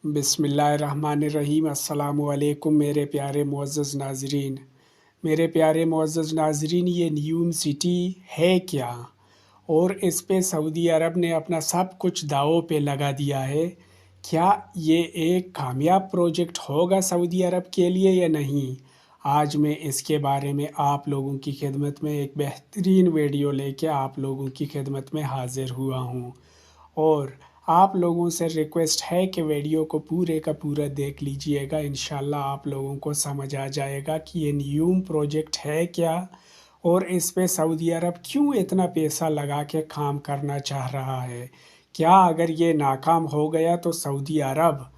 बिस्मिल्लाहिर्रहमानिर्रहीम। अस्सलामुअलैकुम मेरे प्यारे मुअज़्ज़ज़ नाज़रीन। मेरे प्यारे मुअज़्ज़ज़ नाज़रीन, ये न्यूम सिटी है क्या? और इस पे सऊदी अरब ने अपना सब कुछ दांव पे लगा दिया है। क्या ये एक कामयाब प्रोजेक्ट होगा सऊदी अरब के लिए या नहीं? आज मैं इसके बारे में आप लोगों की खिदमत में एक बेहतरीन वीडियो लेके आप लोगों की खिदमत में हाज़िर हुआ हूँ। और आप लोगों से रिक्वेस्ट है कि वीडियो को पूरे का पूरा देख लीजिएगा। इंशाल्लाह आप लोगों को समझ आ जाएगा कि ये न्यूम प्रोजेक्ट है क्या और इस पे सऊदी अरब क्यों इतना पैसा लगा के काम करना चाह रहा है। क्या अगर ये नाकाम हो गया तो सऊदी अरब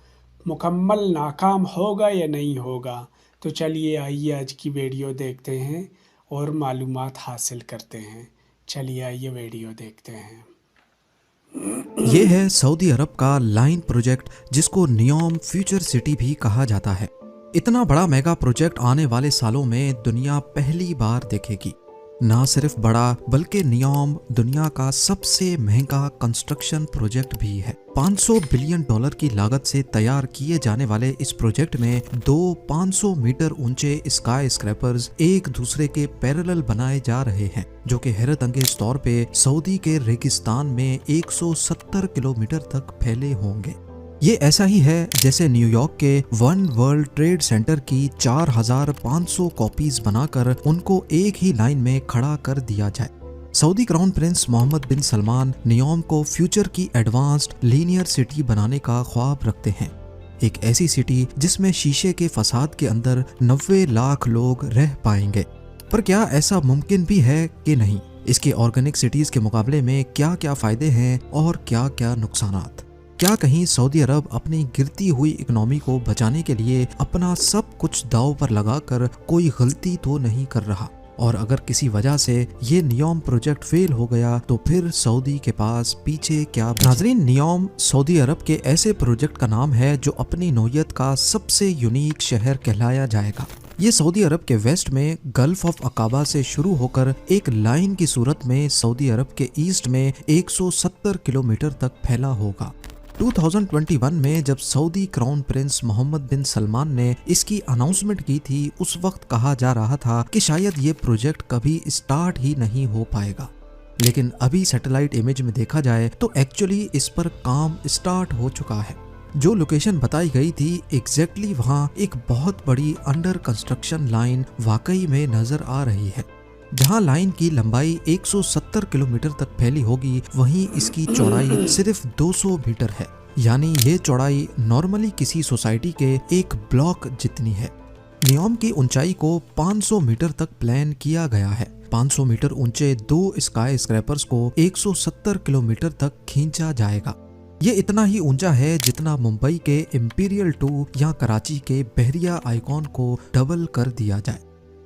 मुकम्मल नाकाम होगा या नहीं होगा? तो चलिए आइए आज की वीडियो देखते हैं और मालूमात हासिल करते हैं। चलिए आइए वीडियो देखते हैं। ये है सऊदी अरब का लाइन प्रोजेक्ट, जिसको नियोम फ्यूचर सिटी भी कहा जाता है। इतना बड़ा मेगा प्रोजेक्ट आने वाले सालों में दुनिया पहली बार देखेगी। ना सिर्फ बड़ा, बल्कि नियोम दुनिया का सबसे महंगा कंस्ट्रक्शन प्रोजेक्ट भी है। 500 बिलियन डॉलर की लागत से तैयार किए जाने वाले इस प्रोजेक्ट में दो 500 मीटर ऊंचे स्काई स्क्रैपर्स एक दूसरे के पैरेलल बनाए जा रहे हैं, जो कि हैरत अंगेज तौर पे सऊदी के रेगिस्तान में 170 किलोमीटर तक फैले होंगे। ये ऐसा ही है जैसे न्यूयॉर्क के वन वर्ल्ड ट्रेड सेंटर की 4500 कॉपीज बनाकर उनको एक ही लाइन में खड़ा कर दिया जाए। सऊदी क्राउन प्रिंस मोहम्मद बिन सलमान नियोम को फ्यूचर की एडवांस्ड लीनियर सिटी बनाने का ख्वाब रखते हैं। एक ऐसी सिटी जिसमें शीशे के फसाद के अंदर 90 लाख लोग रह पाएंगे। पर क्या ऐसा मुमकिन भी है कि नहीं? इसके ऑर्गेनिक सिटीज के मुकाबले में क्या क्या फायदे हैं और क्या क्या नुकसानात? क्या कहीं सऊदी अरब अपनी गिरती हुई इकोनॉमी को बचाने के लिए अपना सब कुछ दांव पर लगाकर कोई गलती तो नहीं कर रहा? और अगर किसी वजह से ये नियोम प्रोजेक्ट फेल हो गया तो फिर सऊदी के पास पीछे क्या बचा? नाज़रीन, नियोम सऊदी अरब के ऐसे प्रोजेक्ट का नाम है जो अपनी नौयत का सबसे यूनिक शहर कहलाया जाएगा। ये सऊदी अरब के वेस्ट में गल्फ ऑफ अकाबा से शुरू होकर एक लाइन की सूरत में सऊदी अरब के ईस्ट में 170 किलोमीटर तक फैला होगा। 2021 में जब सऊदी क्राउन प्रिंस मोहम्मद बिन सलमान ने इसकी अनाउंसमेंट की थी, उस वक्त कहा जा रहा था कि शायद ये प्रोजेक्ट कभी स्टार्ट ही नहीं हो पाएगा। लेकिन अभी सैटेलाइट इमेज में देखा जाए तो एक्चुअली इस पर काम स्टार्ट हो चुका है। जो लोकेशन बताई गई थी एग्जैक्टली वहाँ एक बहुत बड़ी अंडर कंस्ट्रक्शन लाइन वाकई में नजर आ रही है। जहां लाइन की लंबाई 170 किलोमीटर तक फैली होगी, वहीं इसकी चौड़ाई सिर्फ 200 मीटर है। यानी ये चौड़ाई नॉर्मली किसी सोसाइटी के एक ब्लॉक जितनी है। नियोम की ऊंचाई को 500 मीटर तक प्लान किया गया है। 500 मीटर ऊंचे दो स्काई स्क्रैपर्स को 170 किलोमीटर तक खींचा जाएगा। ये इतना ही ऊंचा है जितना मुंबई के इंपीरियल 2 या कराची के बहरिया आइकॉन को डबल कर दिया जाए।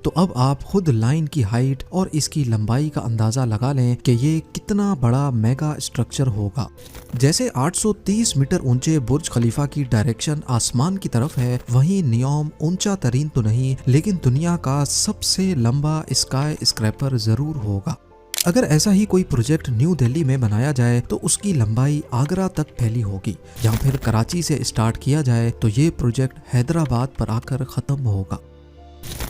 तो अब आप खुद लाइन की हाइट और इसकी लंबाई का अंदाजा लगा लें कि ये कितना बड़ा मेगा स्ट्रक्चर होगा। जैसे 830 मीटर ऊंचे बुर्ज खलीफा की डायरेक्शन आसमान की तरफ है, वहीं नियोम ऊंचा तरीन तो नहीं, लेकिन दुनिया का सबसे लंबा स्काई स्क्रैपर जरूर होगा। अगर ऐसा ही कोई प्रोजेक्ट न्यू दिल्ली में बनाया जाए तो उसकी लंबाई आगरा तक फैली होगी, या फिर कराची से स्टार्ट किया जाए तो ये प्रोजेक्ट हैदराबाद पर आकर खत्म होगा।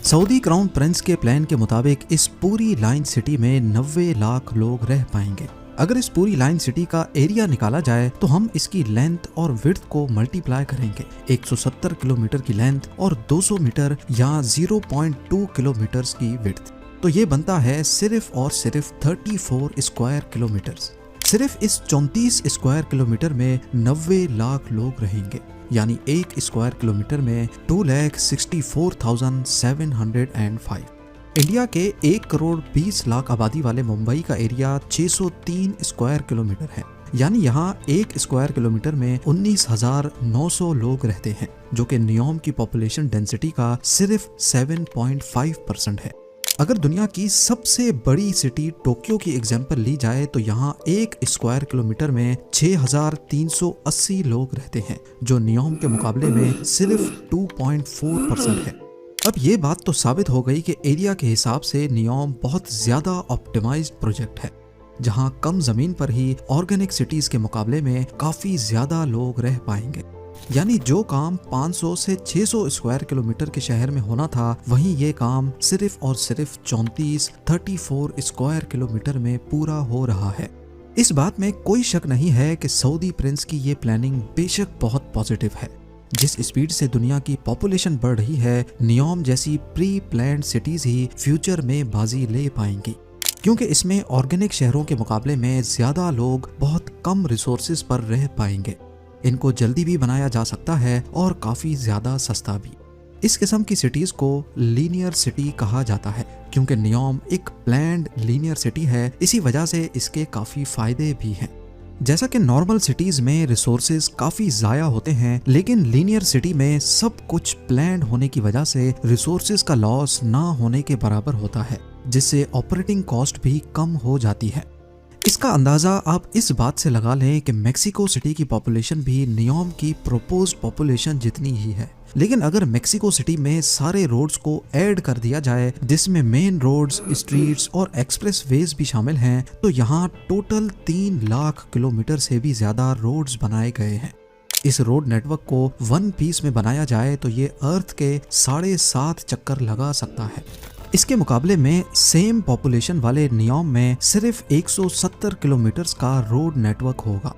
सऊदी क्राउन प्रिंस के प्लान के मुताबिक इस पूरी लाइन सिटी में 90 लाख लोग रह पाएंगे। अगर इस पूरी लाइन सिटी का एरिया निकाला जाए तो हम इसकी लेंथ और विड्थ को मल्टीप्लाई करेंगे। 170 किलोमीटर की लेंथ और 200 मीटर या 0.2 किलोमीटर की विड्थ, तो ये बनता है सिर्फ और सिर्फ 34 स्क्वायर किलोमीटर्स। सिर्फ इस 34 स्क्वायर किलोमीटर में 90 लाख लोग रहेंगे। यानी एक स्क्वायर किलोमीटर में 2,64,705। इंडिया के 1 करोड़ 20 लाख आबादी वाले मुंबई का एरिया 603 स्क्वायर किलोमीटर है। यानी यहाँ एक स्क्वायर किलोमीटर में 19,900 लोग रहते हैं, जो कि नियोम की पॉपुलेशन डेंसिटी का सिर्फ 7.5% है। अगर दुनिया की सबसे बड़ी सिटी टोक्यो की एग्जाम्पल ली जाए तो यहाँ एक स्क्वायर किलोमीटर में 6,380 लोग रहते हैं, जो नियोम के मुकाबले में सिर्फ 2.4% है। अब ये बात तो साबित हो गई कि एरिया के हिसाब से नियोम बहुत ज्यादा ऑप्टिमाइज्ड प्रोजेक्ट है, जहाँ कम जमीन पर ही ऑर्गेनिक सिटीज के मुकाबले में काफी ज्यादा लोग रह पाएंगे। यानी जो काम 500 से 600 स्क्वायर किलोमीटर के शहर में होना था, वहीं ये काम सिर्फ और सिर्फ 34 स्क्वायर किलोमीटर में पूरा हो रहा है। इस बात में कोई शक नहीं है कि सऊदी प्रिंस की ये प्लानिंग बेशक बहुत पॉजिटिव है। जिस स्पीड से दुनिया की पॉपुलेशन बढ़ रही है, नियोम जैसी प्री प्लान्ड सिटीज ही फ्यूचर में बाजी ले पाएंगी, क्योंकि इसमें ऑर्गेनिक शहरों के मुकाबले में ज्यादा लोग बहुत कम रिसोर्सेज पर रह पाएंगे। इनको जल्दी भी बनाया जा सकता है और काफी ज्यादा सस्ता भी। इस किस्म की सिटीज को लीनियर सिटी कहा जाता है, क्योंकि नियोम एक प्लान्ड लीनियर सिटी है। इसी वजह से इसके काफी फायदे भी हैं। जैसा कि नॉर्मल सिटीज में रिसोर्सेज काफी जाया होते हैं, लेकिन लीनियर सिटी में सब कुछ प्लान्ड होने की वजह से रिसोर्सेज का लॉस ना होने के बराबर होता है, जिससे ऑपरेटिंग कॉस्ट भी कम हो जाती है। इसका अंदाजा आप इस बात से लगा लें कि मेक्सिको सिटी की पॉपुलेशन भी नियोम की प्रोपोज्ड पॉपुलेशन जितनी ही है। लेकिन अगर मेक्सिको सिटी में सारे रोड्स को ऐड कर दिया जाए, जिसमें मेन रोड्स, स्ट्रीट्स और एक्सप्रेस वेज भी शामिल हैं, तो यहाँ टोटल 3 लाख किलोमीटर से भी ज्यादा रोड्स बनाए गए हैं। इस रोड नेटवर्क को वन पीस में बनाया जाए तो ये अर्थ के 7.5 चक्कर लगा सकता है। इसके मुकाबले में सेम पॉपुलेशन वाले नियोम में सिर्फ 170 किलोमीटर का रोड नेटवर्क होगा।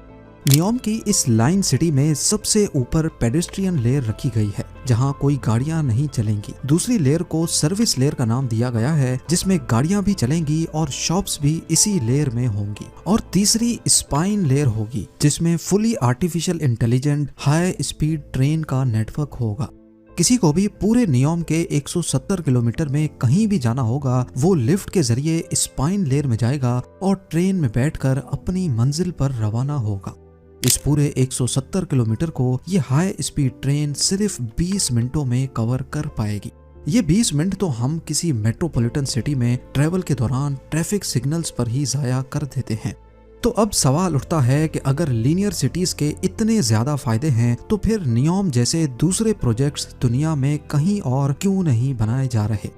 नियोम की इस लाइन सिटी में सबसे ऊपर पेडेस्ट्रियन लेयर रखी गई है, जहां कोई गाड़ियां नहीं चलेंगी। दूसरी लेयर को सर्विस लेयर का नाम दिया गया है, जिसमें गाड़ियां भी चलेंगी और शॉप्स भी इसी लेयर में होंगी। और तीसरी स्पाइन लेयर होगी, जिसमें fully artificial intelligent high speed train का नेटवर्क होगा। किसी को भी पूरे नियोम के 170 किलोमीटर में कहीं भी जाना होगा, वो लिफ्ट के जरिए स्पाइन लेयर में जाएगा और ट्रेन में बैठकर अपनी मंजिल पर रवाना होगा। इस पूरे 170 किलोमीटर को ये हाई स्पीड ट्रेन सिर्फ 20 मिनटों में कवर कर पाएगी। ये 20 मिनट तो हम किसी मेट्रोपॉलिटन सिटी में ट्रेवल के दौरान ट्रैफिक सिग्नल्स पर ही जाया कर देते हैं। तो अब सवाल उठता है कि अगर लीनियर सिटीज के इतने ज्यादा फायदे हैं, तो फिर नियोम जैसे दूसरे प्रोजेक्ट्स दुनिया में कहीं और क्यों नहीं बनाए जा रहे।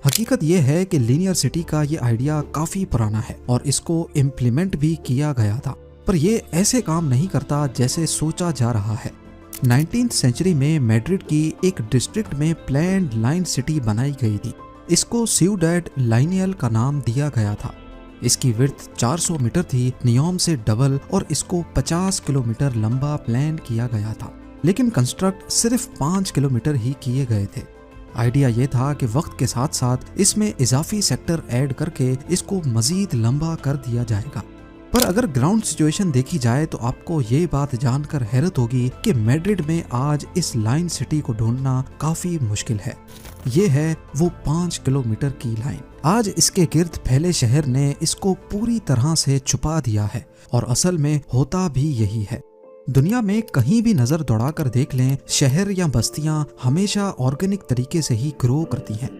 हकीकत यह है कि लीनियर सिटी का ये आइडिया काफी पुराना है और इसको इम्प्लीमेंट भी किया गया था, पर ये ऐसे काम नहीं करता जैसे सोचा जा रहा है। 19th सेंचुरी में मैड्रिड की एक डिस्ट्रिक्ट में प्लान्ड लाइन सिटी बनाई गई थी। इसको सिउडेड लाइनियल का नाम दिया गया था। इसकी विड्थ 400 मीटर थी, नियोम से डबल, और इसको 50 किलोमीटर लंबा प्लान किया गया था, लेकिन कंस्ट्रक्ट सिर्फ 5 किलोमीटर ही किए गए थे। आइडिया ये था कि वक्त के साथ साथ इसमें इजाफी सेक्टर ऐड करके इसको मजीद लंबा कर दिया जाएगा। पर अगर ग्राउंड सिचुएशन देखी जाए तो आपको ये बात जानकर हैरत होगी कि मैड्रिड में आज इस लाइन सिटी को ढूंढना काफी मुश्किल है। ये है वो 5 किलोमीटर की लाइन। आज इसके गिर्द फैले शहर ने इसको पूरी तरह से छुपा दिया है, और असल में होता भी यही है। दुनिया में कहीं भी नजर दौड़ाकर देख लें, शहर या बस्तियां हमेशा ऑर्गेनिक तरीके से ही ग्रो करती हैं।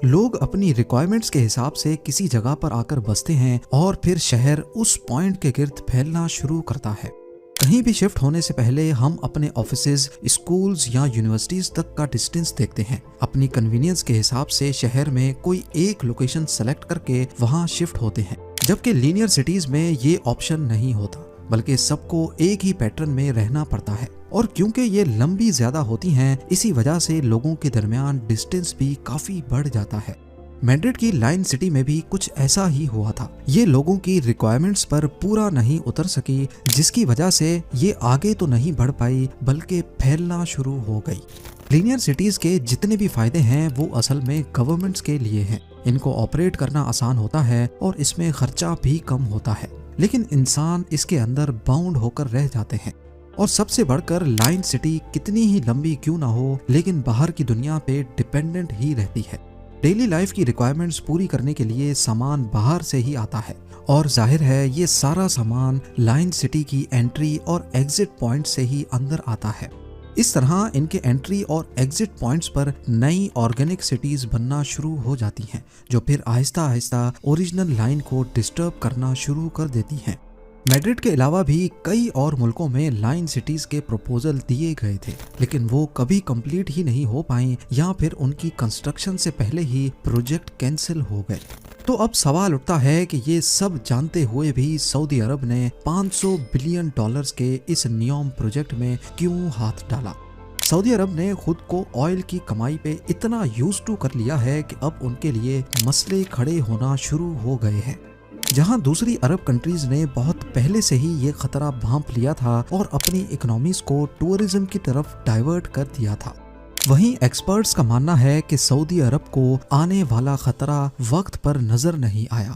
लोग अपनी रिक्वायरमेंट्स के हिसाब से किसी जगह पर आकर बसते हैं और फिर शहर उस पॉइंट के गिर्द फैलना शुरू करता है। कहीं भी शिफ्ट होने से पहले हम अपने ऑफिसेज, स्कूल्स या यूनिवर्सिटीज तक का डिस्टेंस देखते हैं। अपनी कन्वीनियंस के हिसाब से शहर में कोई एक लोकेशन सेलेक्ट करके वहां शिफ्ट होते हैं, जबकि लीनियर सिटीज में ये ऑप्शन नहीं होता, बल्कि सबको एक ही पैटर्न में रहना पड़ता है। और क्योंकि ये लंबी ज्यादा होती हैं, इसी वजह से लोगों के दरमियान डिस्टेंस भी काफी बढ़ जाता है। मैड्रिड की लाइन सिटी में भी कुछ ऐसा ही हुआ था। ये लोगों की रिक्वायरमेंट्स पर पूरा नहीं उतर सकी, जिसकी वजह से ये आगे तो नहीं बढ़ पाई बल्कि फैलना शुरू हो गई। लीनियर सिटीज के जितने भी फायदे हैं वो असल में गवर्नमेंट्स के लिए हैं। इनको ऑपरेट करना आसान होता है और इसमें खर्चा भी कम होता है, लेकिन इंसान इसके अंदर बाउंड होकर रह जाते हैं। और सबसे बढ़कर लाइन सिटी कितनी ही लंबी क्यों ना हो, लेकिन बाहर की दुनिया पे डिपेंडेंट ही रहती है। डेली लाइफ की रिक्वायरमेंट्स पूरी करने के लिए सामान बाहर से ही आता है, और जाहिर है ये सारा सामान लाइन सिटी की एंट्री और एग्जिट पॉइंट से ही अंदर आता है। इस तरह इनके एंट्री और एग्जिट पॉइंट्स पर नई ऑर्गेनिक सिटीज बनना शुरू हो जाती हैं, जो फिर आहिस्ता आहिस्ता ओरिजिनल लाइन को डिस्टर्ब करना शुरू कर देती हैं। मैड्रिड के अलावा भी कई और मुल्कों में लाइन सिटीज के प्रपोजल दिए गए थे, लेकिन वो कभी कंप्लीट ही नहीं हो पाए या फिर उनकी कंस्ट्रक्शन से पहले ही प्रोजेक्ट कैंसिल हो गए। तो अब सवाल उठता है कि ये सब जानते हुए भी सऊदी अरब ने $500 बिलियन के इस नियोम प्रोजेक्ट में क्यों हाथ डाला। सऊदी अरब ने खुद को ऑयल की कमाई पे इतना यूज टू कर लिया है कि अब उनके लिए मसले खड़े होना शुरू हो गए हैं। जहां दूसरी अरब कंट्रीज ने बहुत पहले से ही ये खतरा भांप लिया था और अपनी इकोनॉमीज को टूरिज्म की तरफ डाइवर्ट कर दिया था, वहीं एक्सपर्ट्स का मानना है कि सऊदी अरब को आने वाला खतरा वक्त पर नजर नहीं आया।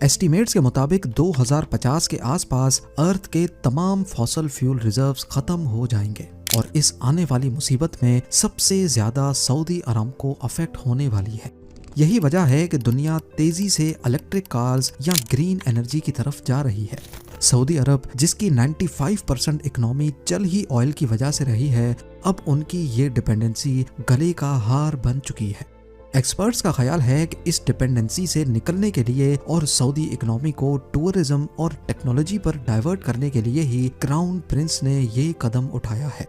एस्टीमेट्स के मुताबिक 2050 के आसपास अर्थ के तमाम फॉसल फ्यूल रिजर्व्स खत्म हो जाएंगे और इस आने वाली मुसीबत में सबसे ज्यादा सऊदी अरामको अफेक्ट होने वाली है। यही वजह है कि दुनिया तेजी से इलेक्ट्रिक कार्स या ग्रीन एनर्जी की तरफ जा रही है। सऊदी अरब, जिसकी 95% इकोनॉमी चल ही ऑयल की वजह से रही है, अब उनकी ये डिपेंडेंसी गले का हार बन चुकी है। एक्सपर्ट्स का ख्याल है कि इस डिपेंडेंसी से निकलने के लिए और सऊदी इकोनॉमी को टूरिज्म और टेक्नोलॉजी पर डाइवर्ट करने के लिए ही क्राउन प्रिंस ने ये कदम उठाया है।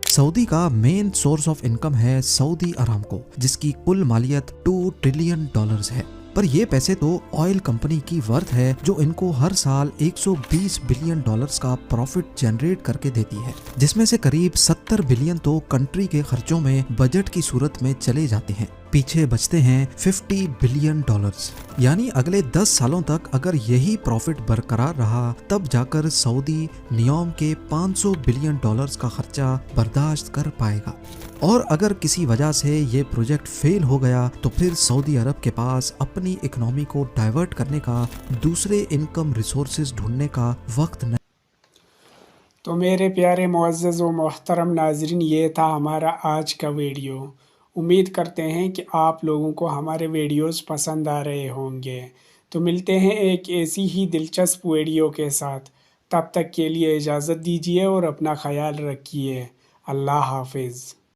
सऊदी का मेन सोर्स ऑफ इनकम है सऊदी अरामको, जिसकी कुल मालियत $2 ट्रिलियन है। पर ये पैसे तो ऑयल कंपनी की वर्थ है जो इनको हर साल $120 बिलियन का प्रॉफिट जनरेट करके देती है, जिसमें से करीब 70 बिलियन तो कंट्री के खर्चों में बजट की सूरत में चले जाते हैं। पीछे बचते हैं $50 बिलियन। यानी अगले 10 सालों तक अगर यही प्रॉफिट बरकरार रहा तब जाकर सऊदी नियोम के $500 बिलियन का खर्चा बर्दाश्त कर पाएगा। और अगर किसी वजह से ये प्रोजेक्ट फेल हो गया तो फिर सऊदी अरब के पास अपनी इकोनॉमी को डाइवर्ट करने का, दूसरे इनकम रिसोर्सेज ढूंढने का वक्त नहीं। तो मेरे प्यारे मुअज़्ज़ज़ व मोहतरम नाज़रीन, ये था हमारा आज का वीडियो। उम्मीद करते हैं कि आप लोगों को हमारे वीडियोस पसंद आ रहे होंगे। तो मिलते हैं एक ऐसी ही दिलचस्प वीडियो के साथ। तब तक के लिए इजाज़त दीजिए और अपना ख्याल रखिए। अल्लाह हाफिज़।